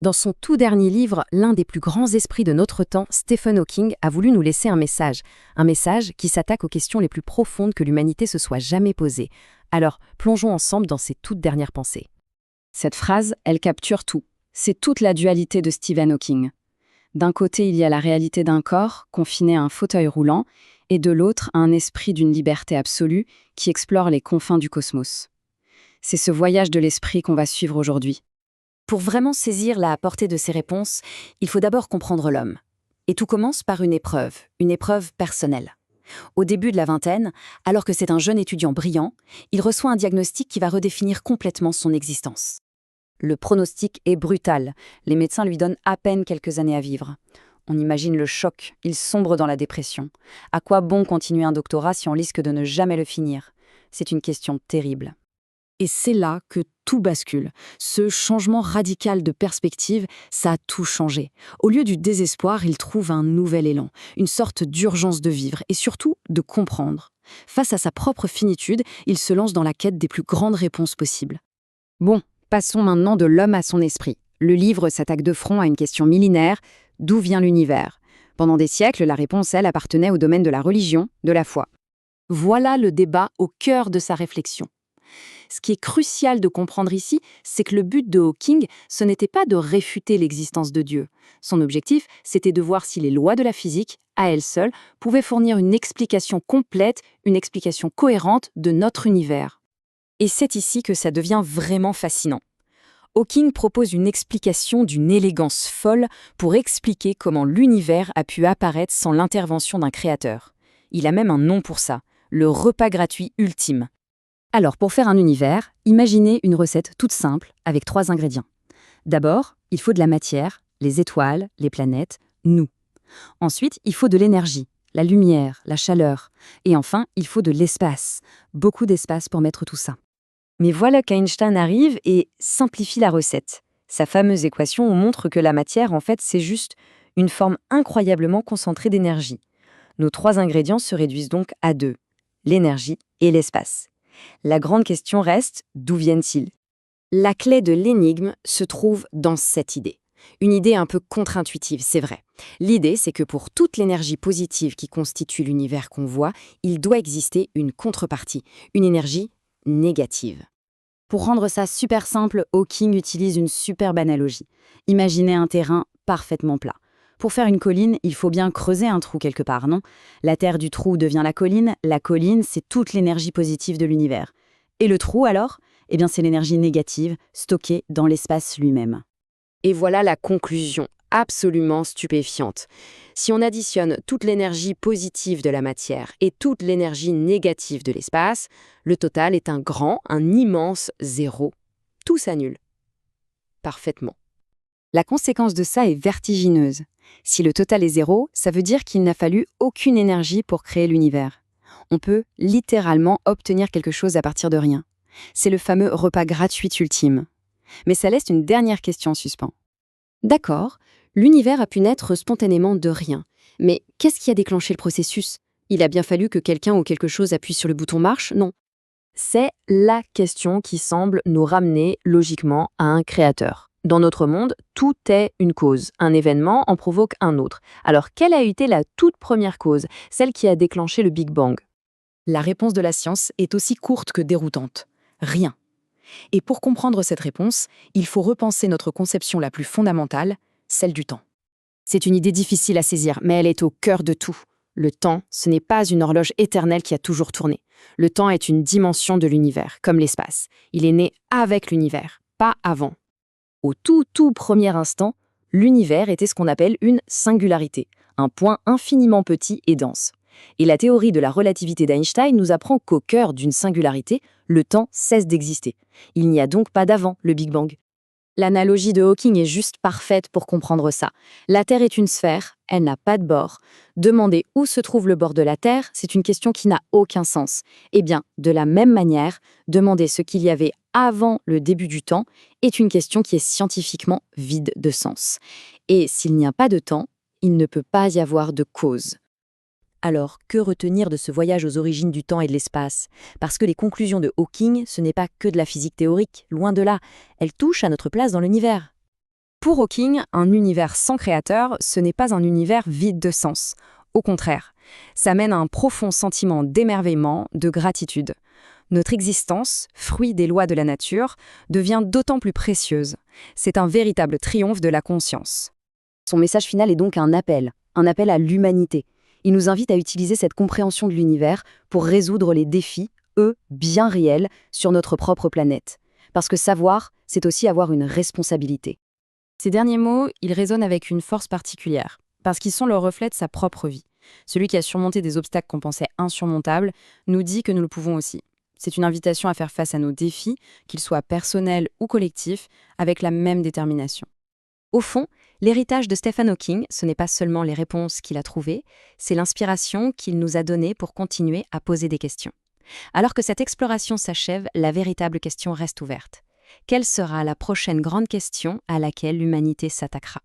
Dans son tout dernier livre, l'un des plus grands esprits de notre temps, Stephen Hawking, a voulu nous laisser un message qui s'attaque aux questions les plus profondes que l'humanité se soit jamais posées. Alors, plongeons ensemble dans ses toutes dernières pensées. Cette phrase, elle capture tout. C'est toute la dualité de Stephen Hawking. D'un côté, il y a la réalité d'un corps, confiné à un fauteuil roulant, et de l'autre, un esprit d'une liberté absolue qui explore les confins du cosmos. C'est ce voyage de l'esprit qu'on va suivre aujourd'hui. Pour vraiment saisir la portée de ces réponses, il faut d'abord comprendre l'homme. Et tout commence par une épreuve personnelle. Au début de la vingtaine, alors que c'est un jeune étudiant brillant, il reçoit un diagnostic qui va redéfinir complètement son existence. Le pronostic est brutal. Les médecins lui donnent à peine quelques années à vivre. On imagine le choc, il sombre dans la dépression. À quoi bon continuer un doctorat si on risque de ne jamais le finir? C'est une question terrible. Et c'est là que tout bascule. Ce changement radical de perspective, ça a tout changé. Au lieu du désespoir, il trouve un nouvel élan, une sorte d'urgence de vivre et surtout de comprendre. Face à sa propre finitude, il se lance dans la quête des plus grandes réponses possibles. Bon, passons maintenant de l'homme à son esprit. Le livre s'attaque de front à une question millénaire: d'où vient l'univers? Pendant des siècles, la réponse, elle, appartenait au domaine de la religion, de la foi. Voilà le débat au cœur de sa réflexion. Ce qui est crucial de comprendre ici, c'est que le but de Hawking, ce n'était pas de réfuter l'existence de Dieu. Son objectif, c'était de voir si les lois de la physique, à elles seules, pouvaient fournir une explication complète, une explication cohérente de notre univers. Et c'est ici que ça devient vraiment fascinant. Hawking propose une explication d'une élégance folle pour expliquer comment l'univers a pu apparaître sans l'intervention d'un créateur. Il a même un nom pour ça, le repas gratuit ultime. Alors, pour faire un univers, imaginez une recette toute simple avec 3 ingrédients. D'abord, il faut de la matière, les étoiles, les planètes, nous. Ensuite, il faut de l'énergie, la lumière, la chaleur. Et enfin, il faut de l'espace, beaucoup d'espace pour mettre tout ça. Mais voilà qu'Einstein arrive et simplifie la recette. Sa fameuse équation montre que la matière, en fait, c'est juste une forme incroyablement concentrée d'énergie. Nos 3 ingrédients se réduisent donc à 2, l'énergie et l'espace. La grande question reste, d'où viennent-ils? La clé de l'énigme se trouve dans cette idée. Une idée un peu contre-intuitive, c'est vrai. L'idée, c'est que pour toute l'énergie positive qui constitue l'univers qu'on voit, il doit exister une contrepartie, une énergie négative. Pour rendre ça super simple, Hawking utilise une superbe analogie. Imaginez un terrain parfaitement plat. Pour faire une colline, il faut bien creuser un trou quelque part, non? La terre du trou devient la colline, c'est toute l'énergie positive de l'univers. Et le trou alors? Eh bien c'est l'énergie négative, stockée dans l'espace lui-même. Et voilà la conclusion, absolument stupéfiante. Si on additionne toute l'énergie positive de la matière et toute l'énergie négative de l'espace, le total est un immense zéro. Tout s'annule. Parfaitement. La conséquence de ça est vertigineuse. Si le total est 0, ça veut dire qu'il n'a fallu aucune énergie pour créer l'univers. On peut littéralement obtenir quelque chose à partir de rien. C'est le fameux repas gratuit ultime. Mais ça laisse une dernière question en suspens. D'accord, l'univers a pu naître spontanément de rien. Mais qu'est-ce qui a déclenché le processus? Il a bien fallu que quelqu'un ou quelque chose appuie sur le bouton marche? Non. C'est la question qui semble nous ramener logiquement à un créateur. Dans notre monde, tout est une cause. Un événement en provoque un autre. Alors, quelle a été la toute première cause, celle qui a déclenché le Big Bang? La réponse de la science est aussi courte que déroutante. Rien. Et pour comprendre cette réponse, il faut repenser notre conception la plus fondamentale, celle du temps. C'est une idée difficile à saisir, mais elle est au cœur de tout. Le temps, ce n'est pas une horloge éternelle qui a toujours tourné. Le temps est une dimension de l'univers, comme l'espace. Il est né avec l'univers, pas avant. Au tout premier instant, l'univers était ce qu'on appelle une singularité, un point infiniment petit et dense. Et la théorie de la relativité d'Einstein nous apprend qu'au cœur d'une singularité, le temps cesse d'exister. Il n'y a donc pas d'avant le Big Bang. L'analogie de Hawking est juste parfaite pour comprendre ça. La Terre est une sphère, elle n'a pas de bord. Demander où se trouve le bord de la Terre, c'est une question qui n'a aucun sens. Eh bien, de la même manière, demander ce qu'il y avait avant le début du temps est une question qui est scientifiquement vide de sens. Et s'il n'y a pas de temps, il ne peut pas y avoir de cause. Alors, que retenir de ce voyage aux origines du temps et de l'espace? Parce que les conclusions de Hawking, ce n'est pas que de la physique théorique, loin de là. Elles touchent à notre place dans l'univers. Pour Hawking, un univers sans créateur, ce n'est pas un univers vide de sens. Au contraire, ça mène à un profond sentiment d'émerveillement, de gratitude. Notre existence, fruit des lois de la nature, devient d'autant plus précieuse. C'est un véritable triomphe de la conscience. Son message final est donc un appel à l'humanité. Il nous invite à utiliser cette compréhension de l'univers pour résoudre les défis, bien réels, sur notre propre planète. Parce que savoir, c'est aussi avoir une responsabilité. Ces derniers mots, ils résonnent avec une force particulière, parce qu'ils sont le reflet de sa propre vie. Celui qui a surmonté des obstacles qu'on pensait insurmontables nous dit que nous le pouvons aussi. C'est une invitation à faire face à nos défis, qu'ils soient personnels ou collectifs, avec la même détermination. Au fond, l'héritage de Stephen Hawking, ce n'est pas seulement les réponses qu'il a trouvées, c'est l'inspiration qu'il nous a donnée pour continuer à poser des questions. Alors que cette exploration s'achève, la véritable question reste ouverte. Quelle sera la prochaine grande question à laquelle l'humanité s'attaquera ?